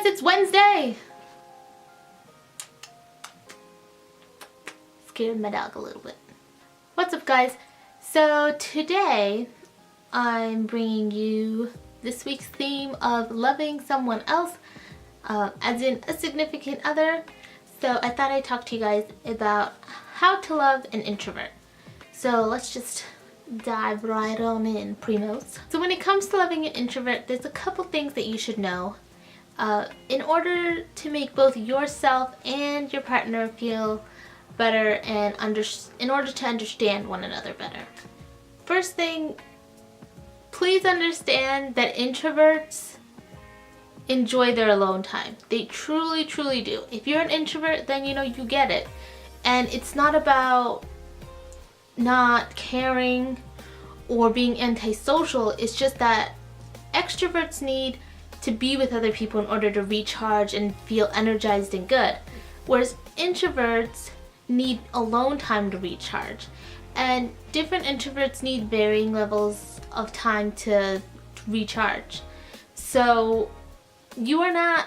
it's Wednesday! Scared my dog a little bit. What's up, guys? So today I'm bringing you this week's theme of loving someone else, as in a significant other. So I thought I'd talk to you guys about how to love an introvert. So let's just dive right on in, primos. So when it comes to loving an introvert, there's a couple things that you should know in order to make both yourself and your partner feel better and in order to understand one another better. First thing, please understand that introverts enjoy their alone time. They truly, truly do. If you're an introvert, then you know you get it. And it's not about not caring or being antisocial. It's just that extroverts need to be with other people in order to recharge and feel energized and good, whereas introverts need alone time to recharge. And different introverts need varying levels of time to recharge. So you are not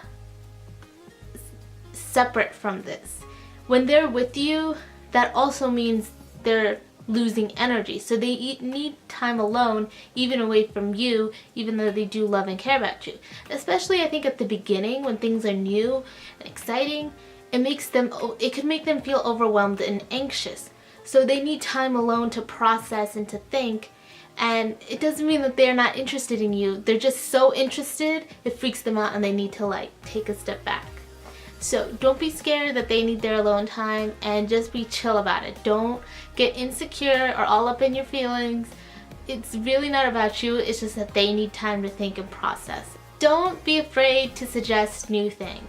separate from this. When they're with you, that also means they're losing energy. So they need time alone, even away from you, even though they do love and care about you. Especially I think at the beginning when things are new and exciting, it could make them feel overwhelmed and anxious. So they need time alone to process and to think. And it doesn't mean that they're not interested in you. They're just so interested, it freaks them out and they need to like take a step back. So don't be scared that they need their alone time, and just be chill about it. Don't get insecure or all up in your feelings. It's really not about you, it's just that they need time to think and process. Don't be afraid to suggest new things.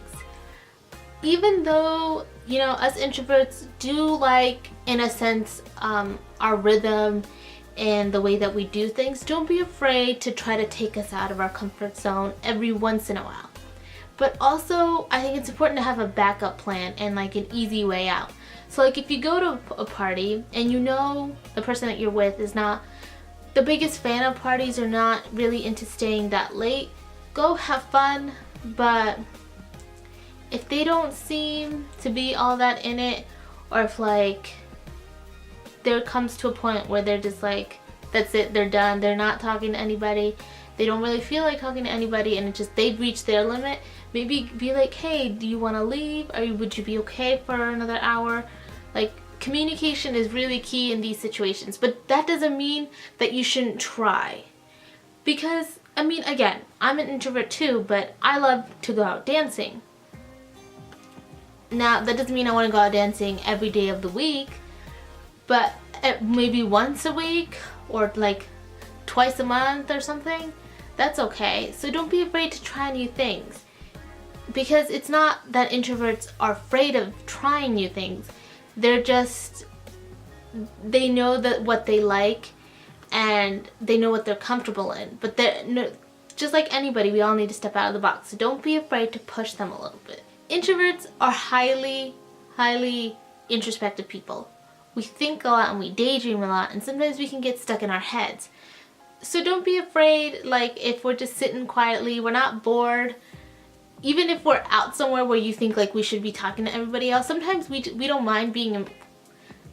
Even though, you know, us introverts do like, in a sense, our rhythm and the way that we do things, don't be afraid to try to take us out of our comfort zone every once in a while. But also, I think it's important to have a backup plan and like an easy way out. So like if you go to a party and you know the person that you're with is not the biggest fan of parties or not really into staying that late, go have fun. But if they don't seem to be all that in it, or if like there comes to a point where they're just like, that's it, they're done, they're not talking to anybody, they don't really feel like talking to anybody, and they've reached their limit, maybe be like, hey, do you want to leave? Or would you be okay for another hour? Like, communication is really key in these situations, but that doesn't mean that you shouldn't try. Because, I mean, again, I'm an introvert too, but I love to go out dancing. Now, that doesn't mean I want to go out dancing every day of the week, but maybe once a week or like twice a month or something, that's okay. So don't be afraid to try new things. Because it's not that introverts are afraid of trying new things. They're just, they know that what they like and they know what they're comfortable in. But just like anybody, we all need to step out of the box. So don't be afraid to push them a little bit. Introverts are highly, highly introspective people. We think a lot and we daydream a lot, and sometimes we can get stuck in our heads. So don't be afraid, like if we're just sitting quietly, we're not bored. Even if we're out somewhere where you think like we should be talking to everybody else, sometimes we don't mind being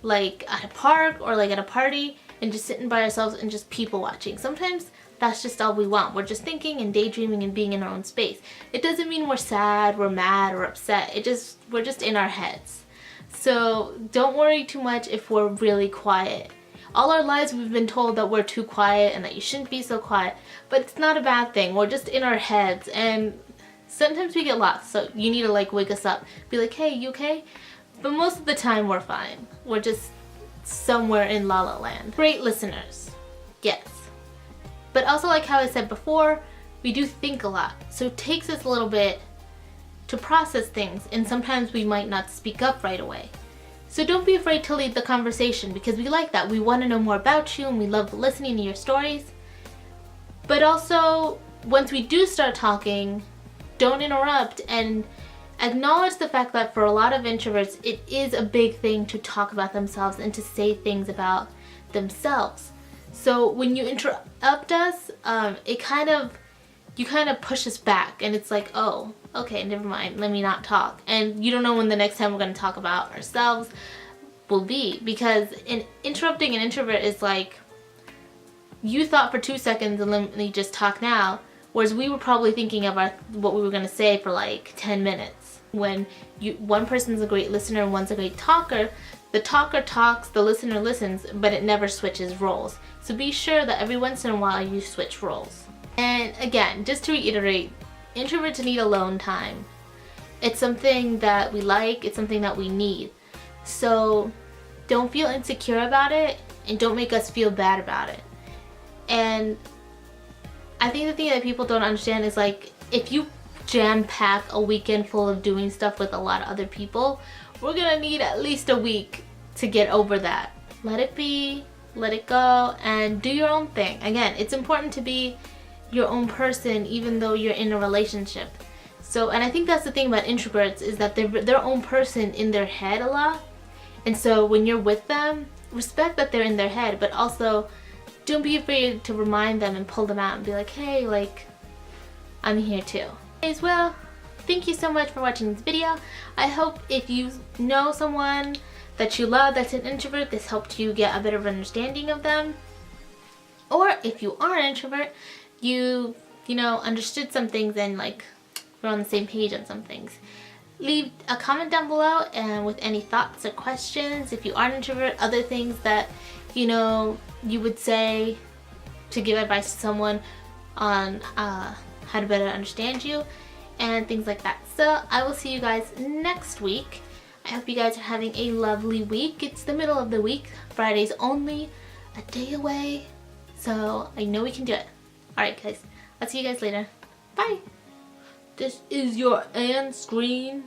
like at a park or like at a party and just sitting by ourselves and just people watching. Sometimes that's just all we want. We're just thinking and daydreaming and being in our own space. It doesn't mean we're sad, we're mad, or upset. We're just in our heads. So don't worry too much if we're really quiet. All our lives we've been told that we're too quiet and that you shouldn't be so quiet, but it's not a bad thing. We're just in our heads, and sometimes we get lost, so you need to like wake us up. Be like, hey, you okay? But most of the time we're fine. We're just somewhere in La La Land. Great listeners, yes. But also, like how I said before, we do think a lot. So it takes us a little bit to process things, and sometimes we might not speak up right away. So don't be afraid to lead the conversation, because we like that. We want to know more about you and we love listening to your stories. But also, once we do start talking, don't interrupt and acknowledge the fact that for a lot of introverts, it is a big thing to talk about themselves and to say things about themselves. So when you interrupt us, you kind of push us back, and it's like, oh, okay, never mind, let me not talk. And you don't know when the next time we're going to talk about ourselves will be, because interrupting an introvert is like, you thought for 2 seconds and let me just talk now, whereas we were probably thinking of what we were going to say for like 10 minutes. When one person's a great listener and one's a great talker, the talker talks, the listener listens, but it never switches roles. So be sure that every once in a while you switch roles. And again, just to reiterate, introverts need alone time. It's something that we like, it's something that we need. So don't feel insecure about it, and don't make us feel bad about it. And I think the thing that people don't understand is, like, if you jam-pack a weekend full of doing stuff with a lot of other people, we're gonna need at least a week to get over that. Let it be, let it go, and do your own thing. Again, it's important to be your own person even though you're in a relationship. So, and I think that's the thing about introverts, is that they're their own person in their head a lot. And so when you're with them, respect that they're in their head, but also don't be afraid to remind them and pull them out and be like, hey, like, I'm here too. As well, thank you so much for watching this video. I hope if you know someone that you love that's an introvert, this helped you get a better understanding of them. Or if you are an introvert, you know, understood some things and like we're on the same page on some things. Leave a comment down below and with any thoughts or questions. If you are an introvert, other things that, you know, you would say to give advice to someone on how to better understand you and things like that. So I will see you guys next week. I hope you guys are having a lovely week. It's the middle of the week. Friday's only a day away. So I know we can do it. Alright guys, I'll see you guys later. Bye. This is your end screen.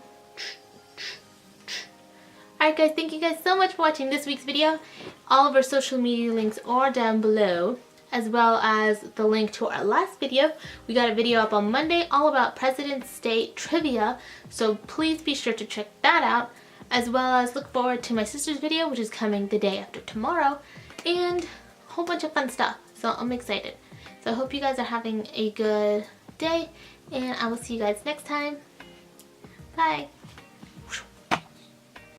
Alright guys, thank you guys so much for watching this week's video. All of our social media links are down below, as well as the link to our last video. We got a video up on Monday all about President's Day trivia, so please be sure to check that out, as well as look forward to my sister's video, which is coming the day after tomorrow, and a whole bunch of fun stuff, so I'm excited. So I hope you guys are having a good day, and I will see you guys next time. Bye.